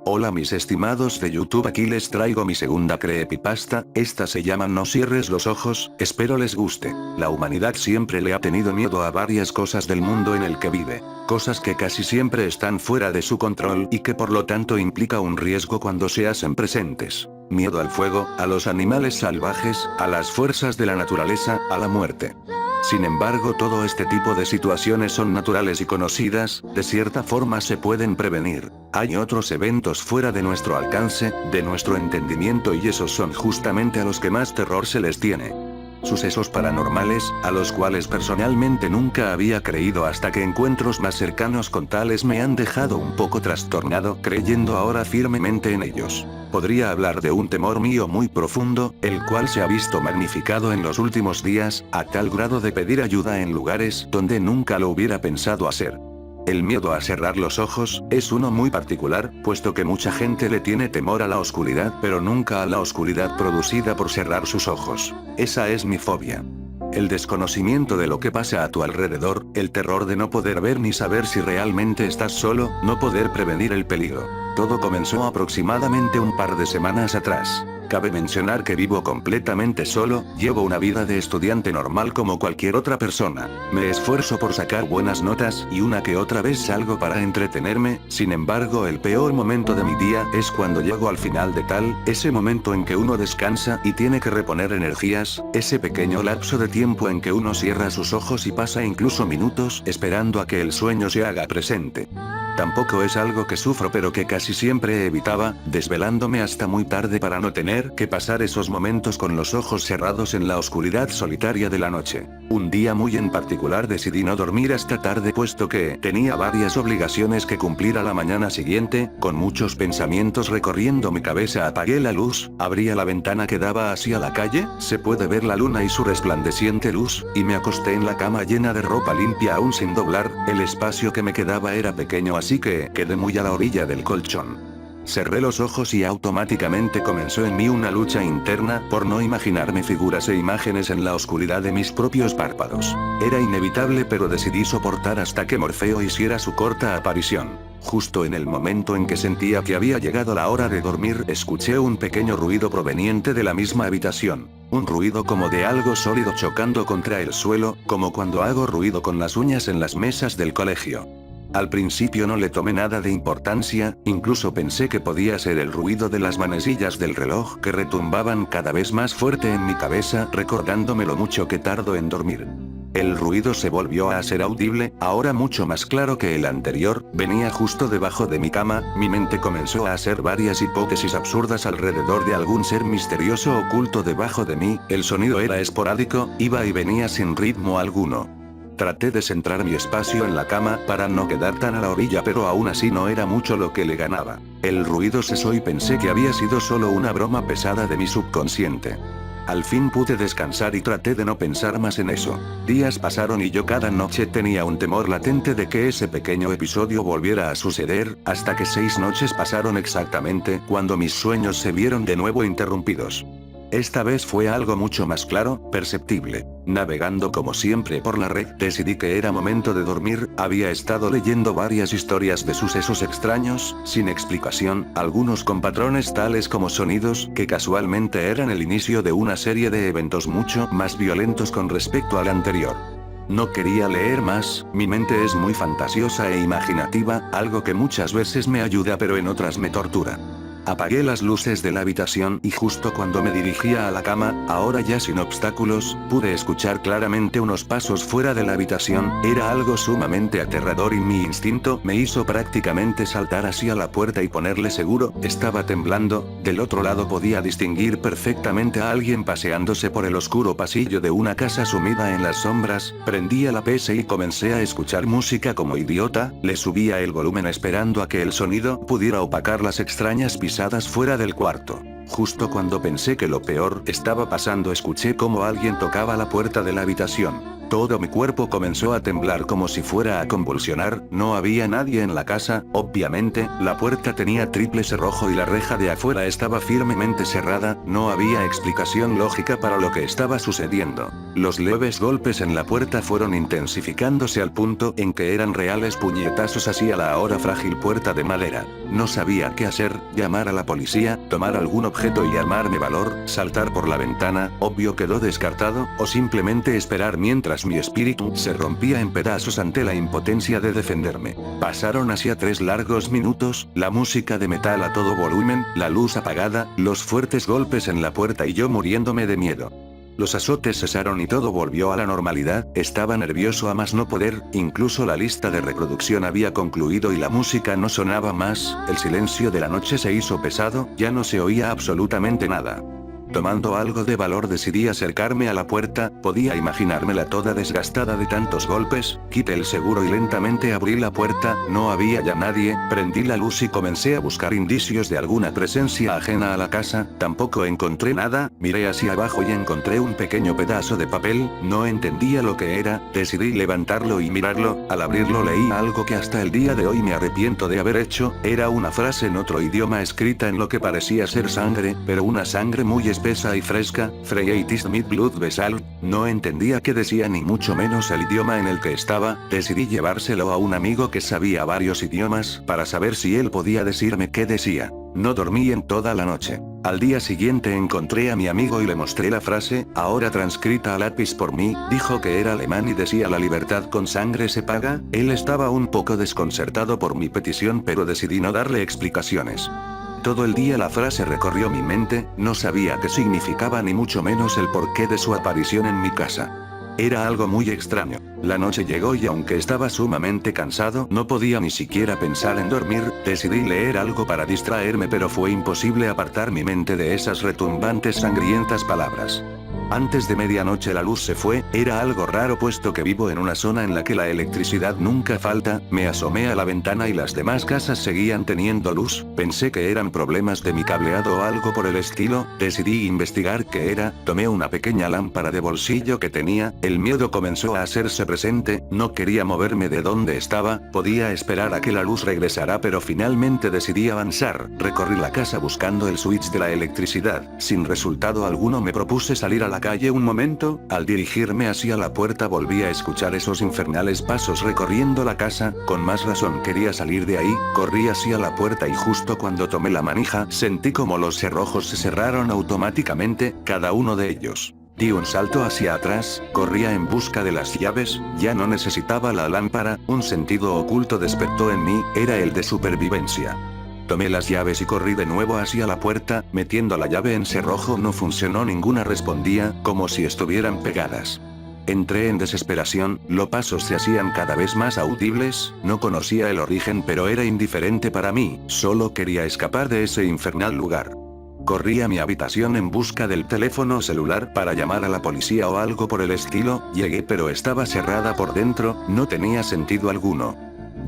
Hola mis estimados de YouTube, aquí les traigo mi segunda creepypasta. Esta se llama No cierres los ojos, espero les guste. La humanidad siempre le ha tenido miedo a varias cosas del mundo en el que vive. Cosas que casi siempre están fuera de su control y que por lo tanto implica un riesgo cuando se hacen presentes. Miedo al fuego, a los animales salvajes, a las fuerzas de la naturaleza, a la muerte. Sin embargo, todo este tipo de situaciones son naturales y conocidas, de cierta forma se pueden prevenir. Hay otros eventos fuera de nuestro alcance, de nuestro entendimiento, y esos son justamente a los que más terror se les tiene. Sucesos paranormales, a los cuales personalmente nunca había creído hasta que encuentros más cercanos con tales me han dejado un poco trastornado, creyendo ahora firmemente en ellos. Podría hablar de un temor mío muy profundo, el cual se ha visto magnificado en los últimos días, a tal grado de pedir ayuda en lugares donde nunca lo hubiera pensado hacer. El miedo a cerrar los ojos, es uno muy particular, puesto que mucha gente le tiene temor a la oscuridad, pero nunca a la oscuridad producida por cerrar sus ojos. Esa es mi fobia. El desconocimiento de lo que pasa a tu alrededor, el terror de no poder ver ni saber si realmente estás solo, no poder prevenir el peligro. Todo comenzó aproximadamente un par de semanas atrás. Cabe mencionar que vivo completamente solo, llevo una vida de estudiante normal como cualquier otra persona. Me esfuerzo por sacar buenas notas y una que otra vez salgo para entretenerme. Sin embargo, el peor momento de mi día es cuando llego al final de ese momento en que uno descansa y tiene que reponer energías, ese pequeño lapso de tiempo en que uno cierra sus ojos y pasa incluso minutos esperando a que el sueño se haga presente. Tampoco es algo que sufro, pero que casi siempre evitaba, desvelándome hasta muy tarde para no tener que pasar esos momentos con los ojos cerrados en la oscuridad solitaria de la noche. Un día muy en particular decidí no dormir hasta tarde, puesto que tenía varias obligaciones que cumplir a la mañana siguiente. Con muchos pensamientos recorriendo mi cabeza apagué la luz, abría la ventana que daba hacia la calle, se puede ver la luna y su resplandeciente luz, y me acosté en la cama llena de ropa limpia aún sin doblar. El espacio que me quedaba era pequeño, así que quedé muy a la orilla del colchón. Cerré los ojos y automáticamente comenzó en mí una lucha interna por no imaginarme figuras e imágenes en la oscuridad de mis propios párpados. Era inevitable, pero decidí soportar hasta que Morfeo hiciera su corta aparición. Justo en el momento en que sentía que había llegado la hora de dormir, escuché un pequeño ruido proveniente de la misma habitación. Un ruido como de algo sólido chocando contra el suelo, como cuando hago ruido con las uñas en las mesas del colegio. Al principio no le tomé nada de importancia, incluso pensé que podía ser el ruido de las manecillas del reloj que retumbaban cada vez más fuerte en mi cabeza, recordándome lo mucho que tardo en dormir. El ruido se volvió a ser audible, ahora mucho más claro que el anterior, venía justo debajo de mi cama. Mi mente comenzó a hacer varias hipótesis absurdas alrededor de algún ser misterioso oculto debajo de mí. El sonido era esporádico, iba y venía sin ritmo alguno. Traté de centrar mi espacio en la cama para no quedar tan a la orilla, pero aún así no era mucho lo que le ganaba. El ruido cesó y pensé que había sido solo una broma pesada de mi subconsciente. Al fin pude descansar y traté de no pensar más en eso. Días pasaron y yo cada noche tenía un temor latente de que ese pequeño episodio volviera a suceder, hasta que 6 noches pasaron exactamente cuando mis sueños se vieron de nuevo interrumpidos. Esta vez fue algo mucho más claro, perceptible. Navegando como siempre por la red, decidí que era momento de dormir. Había estado leyendo varias historias de sucesos extraños, sin explicación, algunos con patrones tales como sonidos, que casualmente eran el inicio de una serie de eventos mucho más violentos con respecto al anterior. No quería leer más, mi mente es muy fantasiosa e imaginativa, algo que muchas veces me ayuda pero en otras me tortura. Apagué las luces de la habitación y justo cuando me dirigía a la cama, ahora ya sin obstáculos, pude escuchar claramente unos pasos fuera de la habitación. Era algo sumamente aterrador y mi instinto me hizo prácticamente saltar hacia la puerta y ponerle seguro. Estaba temblando. Del otro lado podía distinguir perfectamente a alguien paseándose por el oscuro pasillo de una casa sumida en las sombras. Prendí la PC y comencé a escuchar música como idiota. Le subía el volumen esperando a que el sonido pudiera opacar las extrañas pisadas fuera del cuarto. Justo cuando pensé que lo peor estaba pasando, escuché como alguien tocaba la puerta de la habitación. Todo mi cuerpo comenzó a temblar como si fuera a convulsionar, no había nadie en la casa, obviamente, la puerta tenía triple cerrojo y la reja de afuera estaba firmemente cerrada, no había explicación lógica para lo que estaba sucediendo. Los leves golpes en la puerta fueron intensificándose al punto en que eran reales puñetazos hacia la ahora frágil puerta de madera. No sabía qué hacer, llamar a la policía, tomar algún objeto y armarme valor, saltar por la ventana, obvio quedó descartado, o simplemente esperar mientras mi espíritu se rompía en pedazos ante la impotencia de defenderme. Pasaron hacia 3 largos minutos, la música de metal a todo volumen, la luz apagada, los fuertes golpes en la puerta y yo muriéndome de miedo. Los azotes cesaron y todo volvió a la normalidad, estaba nervioso a más no poder, incluso la lista de reproducción había concluido y la música no sonaba más, el silencio de la noche se hizo pesado, ya no se oía absolutamente nada. Tomando algo de valor decidí acercarme a la puerta, podía imaginármela toda desgastada de tantos golpes, quité el seguro y lentamente abrí la puerta, no había ya nadie, prendí la luz y comencé a buscar indicios de alguna presencia ajena a la casa, tampoco encontré nada, miré hacia abajo y encontré un pequeño pedazo de papel, no entendía lo que era, decidí levantarlo y mirarlo, al abrirlo leí algo que hasta el día de hoy me arrepiento de haber hecho, era una frase en otro idioma escrita en lo que parecía ser sangre, pero una sangre muy espesa y fresca, Freightis mit Blood Vessel, no entendía qué decía ni mucho menos el idioma en el que estaba, decidí llevárselo a un amigo que sabía varios idiomas, para saber si él podía decirme qué decía. No dormí en toda la noche. Al día siguiente encontré a mi amigo y le mostré la frase, ahora transcrita a lápiz por mí, dijo que era alemán y decía la libertad con sangre se paga, él estaba un poco desconcertado por mi petición pero decidí no darle explicaciones. Todo el día la frase recorrió mi mente, no sabía qué significaba ni mucho menos el porqué de su aparición en mi casa. Era algo muy extraño. La noche llegó y aunque estaba sumamente cansado no podía ni siquiera pensar en dormir, decidí leer algo para distraerme pero fue imposible apartar mi mente de esas retumbantes sangrientas palabras. Antes de medianoche la luz se fue, era algo raro puesto que vivo en una zona en la que la electricidad nunca falta, me asomé a la ventana y las demás casas seguían teniendo luz, pensé que eran problemas de mi cableado o algo por el estilo, decidí investigar qué era, tomé una pequeña lámpara de bolsillo que tenía, el miedo comenzó a hacerse presente, no quería moverme de donde estaba, podía esperar a que la luz regresara pero finalmente decidí avanzar, recorrí la casa buscando el switch de la electricidad, sin resultado alguno me propuse salir a la calle un momento, al dirigirme hacia la puerta volví a escuchar esos infernales pasos recorriendo la casa, con más razón quería salir de ahí, corrí hacia la puerta y justo cuando tomé la manija sentí como los cerrojos se cerraron automáticamente, cada uno de ellos. Di un salto hacia atrás, corría en busca de las llaves, ya no necesitaba la lámpara, un sentido oculto despertó en mí, era el de supervivencia. Tomé las llaves y corrí de nuevo hacia la puerta, metiendo la llave en cerrojo no funcionó ninguna respondía, como si estuvieran pegadas. Entré en desesperación, los pasos se hacían cada vez más audibles, no conocía el origen pero era indiferente para mí, solo quería escapar de ese infernal lugar. Corrí a mi habitación en busca del teléfono celular para llamar a la policía o algo por el estilo, llegué pero estaba cerrada por dentro, no tenía sentido alguno.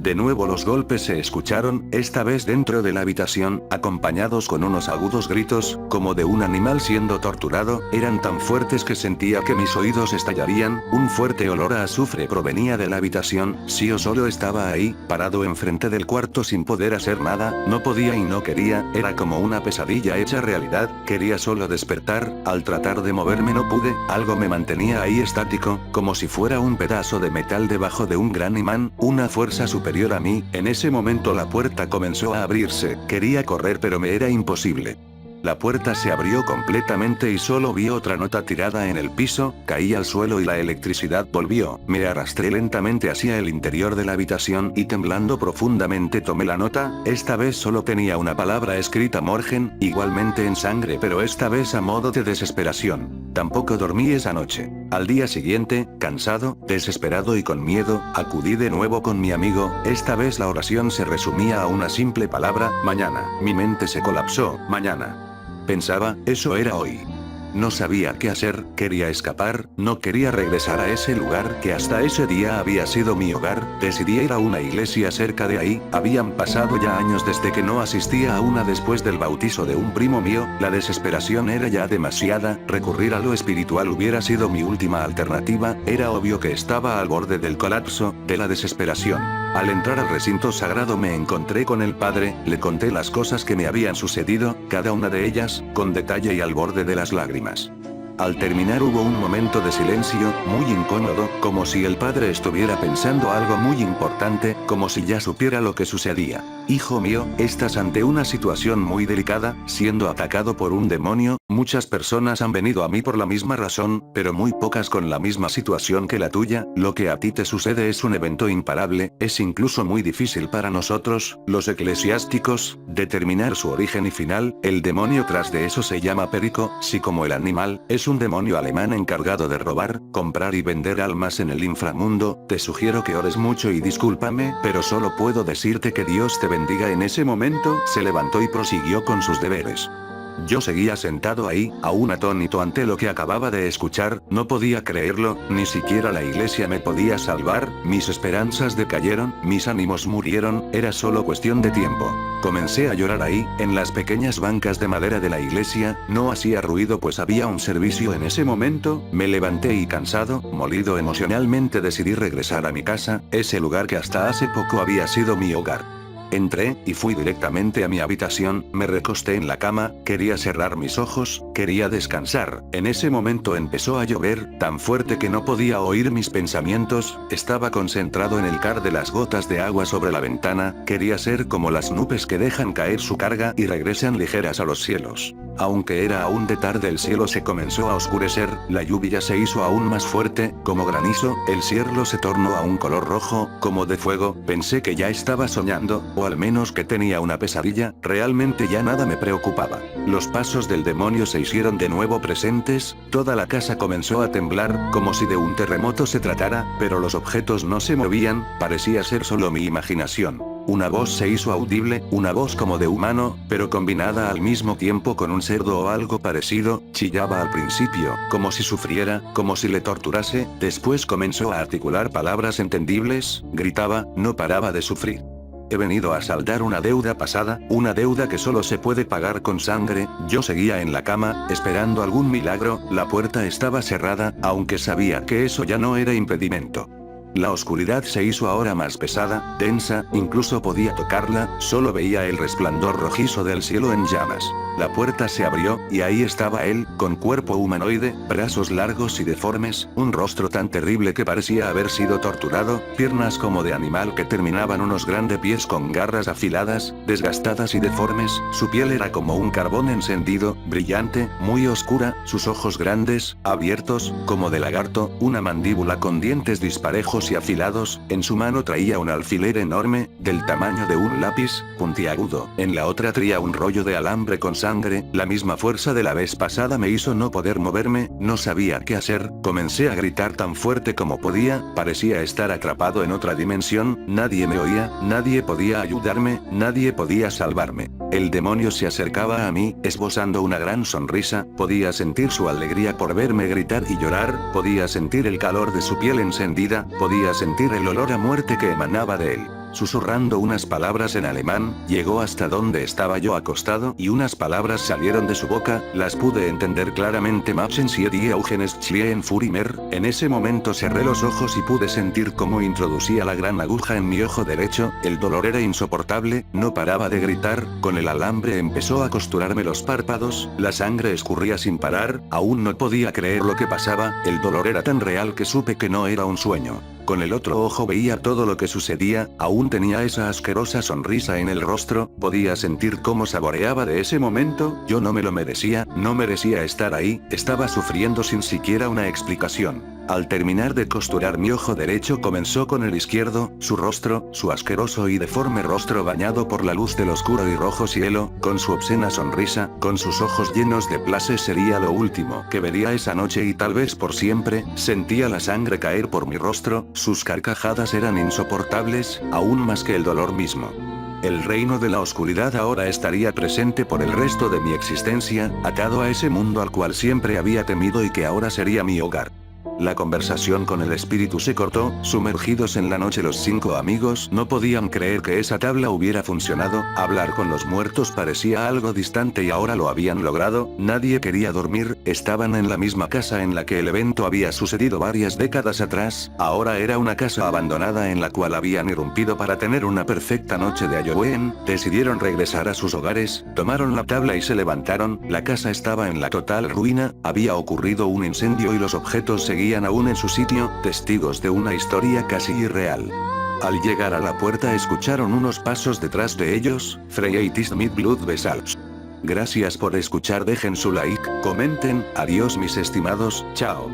De nuevo los golpes se escucharon, esta vez dentro de la habitación, acompañados con unos agudos gritos, como de un animal siendo torturado, eran tan fuertes que sentía que mis oídos estallarían, un fuerte olor a azufre provenía de la habitación, si yo solo estaba ahí, parado enfrente del cuarto sin poder hacer nada, no podía y no quería, era como una pesadilla hecha realidad, quería solo despertar, al tratar de moverme no pude, algo me mantenía ahí estático, como si fuera un pedazo de metal debajo de un gran imán, una fuerza superior a mí, en ese momento la puerta comenzó a abrirse, quería correr pero me era imposible. La puerta se abrió completamente y solo vi otra nota tirada en el piso, caí al suelo y la electricidad volvió, me arrastré lentamente hacia el interior de la habitación y temblando profundamente tomé la nota, esta vez solo tenía una palabra escrita Morgen, igualmente en sangre pero esta vez a modo de desesperación. Tampoco dormí esa noche. Al día siguiente, cansado, desesperado y con miedo, acudí de nuevo con mi amigo, esta vez la oración se resumía a una simple palabra, mañana. Mi mente se colapsó, mañana. Pensaba, eso era hoy. no sabía qué hacer, quería escapar, no quería regresar a ese lugar que hasta ese día había sido mi hogar, decidí ir a una iglesia cerca de ahí, habían pasado ya años desde que no asistía a una después del bautizo de un primo mío, la desesperación era ya demasiada, recurrir a lo espiritual hubiera sido mi última alternativa, era obvio que estaba al borde del colapso, de la desesperación. Al entrar al recinto sagrado me encontré con el padre, le conté las cosas que me habían sucedido, cada una de ellas, con detalle y al borde de las lágrimas. Al terminar hubo un momento de silencio, muy incómodo, como si el padre estuviera pensando algo muy importante, como si ya supiera lo que sucedía. Hijo mío, estás ante una situación muy delicada, siendo atacado por un demonio, muchas personas han venido a mí por la misma razón, pero muy pocas con la misma situación que la tuya, lo que a ti te sucede es un evento imparable, es incluso muy difícil para nosotros, los eclesiásticos, determinar su origen y final, el demonio tras de eso se llama Perico, si como el animal, es un demonio alemán encargado de robar, comprar y vender almas en el inframundo, te sugiero que ores mucho y discúlpame, pero solo puedo decirte que Dios te bendiga. En ese momento, se levantó y prosiguió con sus deberes. Yo seguía sentado ahí, aún atónito ante lo que acababa de escuchar, no podía creerlo, ni siquiera la iglesia me podía salvar, mis esperanzas decayeron, mis ánimos murieron, era solo cuestión de tiempo. Comencé a llorar ahí, en las pequeñas bancas de madera de la iglesia, no hacía ruido pues había un servicio en ese momento, me levanté y cansado, molido emocionalmente decidí regresar a mi casa, ese lugar que hasta hace poco había sido mi hogar. Entré, y fui directamente a mi habitación, me recosté en la cama, quería cerrar mis ojos, quería descansar, en ese momento empezó a llover, tan fuerte que no podía oír mis pensamientos, estaba concentrado en el caer de las gotas de agua sobre la ventana, quería ser como las nubes que dejan caer su carga y regresan ligeras a los cielos. Aunque era aún de tarde el cielo se comenzó a oscurecer, la lluvia se hizo aún más fuerte, como granizo, el cielo se tornó a un color rojo, como de fuego, pensé que ya estaba soñando, o al menos que tenía una pesadilla, realmente ya nada me preocupaba. Los pasos del demonio se hicieron de nuevo presentes, toda la casa comenzó a temblar, como si de un terremoto se tratara, pero los objetos no se movían, parecía ser solo mi imaginación. Una voz se hizo audible, una voz como de humano, pero combinada al mismo tiempo con un cerdo o algo parecido, chillaba al principio, como si sufriera, como si le torturase, después comenzó a articular palabras entendibles, gritaba, no paraba de sufrir. He venido a saldar una deuda pasada, una deuda que solo se puede pagar con sangre, yo seguía en la cama, esperando algún milagro, la puerta estaba cerrada, aunque sabía que eso ya no era impedimento. La oscuridad se hizo ahora más pesada, densa, incluso podía tocarla, solo veía el resplandor rojizo del cielo en llamas. La puerta se abrió, y ahí estaba él, con cuerpo humanoide, brazos largos y deformes, un rostro tan terrible que parecía haber sido torturado, piernas como de animal que terminaban unos grandes pies con garras afiladas, desgastadas y deformes, su piel era como un carbón encendido, brillante, muy oscura, sus ojos grandes, abiertos, como de lagarto, una mandíbula con dientes disparejos y afilados, en su mano traía un alfiler enorme, del tamaño de un lápiz, puntiagudo, en la otra traía un rollo de alambre con sangre, la misma fuerza de la vez pasada me hizo no poder moverme, no sabía qué hacer, comencé a gritar tan fuerte como podía, parecía estar atrapado en otra dimensión, nadie me oía, nadie podía ayudarme, nadie podía salvarme. El demonio se acercaba a mí, esbozando una gran sonrisa, podía sentir su alegría por verme gritar y llorar, podía sentir el calor de su piel encendida, podía sentir el olor a muerte que emanaba de él. Susurrando unas palabras en alemán, llegó hasta donde estaba yo acostado y unas palabras salieron de su boca, las pude entender claramente. Machen Sie die Augen schlien Furimer. En ese momento cerré los ojos y pude sentir cómo introducía la gran aguja en mi ojo derecho, el dolor era insoportable, no paraba de gritar, con el alambre empezó a costurarme los párpados, la sangre escurría sin parar, aún no podía creer lo que pasaba, el dolor era tan real que supe que no era un sueño. Con el otro ojo veía todo lo que sucedía, aún tenía esa asquerosa sonrisa en el rostro, podía sentir cómo saboreaba de ese momento, yo no me lo merecía, no merecía estar ahí, estaba sufriendo sin siquiera una explicación. Al terminar de costurar mi ojo derecho comenzó con el izquierdo, su rostro, su asqueroso y deforme rostro bañado por la luz del oscuro y rojo cielo, con su obscena sonrisa, con sus ojos llenos de placer sería lo último que vería esa noche y tal vez por siempre, sentía la sangre caer por mi rostro, sus carcajadas eran insoportables, aún más que el dolor mismo. El reino de la oscuridad ahora estaría presente por el resto de mi existencia, atado a ese mundo al cual siempre había temido y que ahora sería mi hogar. La conversación con el espíritu se cortó, sumergidos en la noche los 5 amigos no podían creer que esa tabla hubiera funcionado, hablar con los muertos parecía algo distante y ahora lo habían logrado, nadie quería dormir, estaban en la misma casa en la que el evento había sucedido varias décadas atrás, ahora era una casa abandonada en la cual habían irrumpido para tener una perfecta noche de Halloween, decidieron regresar a sus hogares, tomaron la tabla y se levantaron, la casa estaba en la total ruina, había ocurrido un incendio y los objetos seguían aún en su sitio, testigos de una historia casi irreal. Al llegar a la puerta escucharon unos pasos detrás de ellos, Freyeitis mit Blood Vessels. Gracias por escuchar, dejen su like, comenten, adiós mis estimados, chao.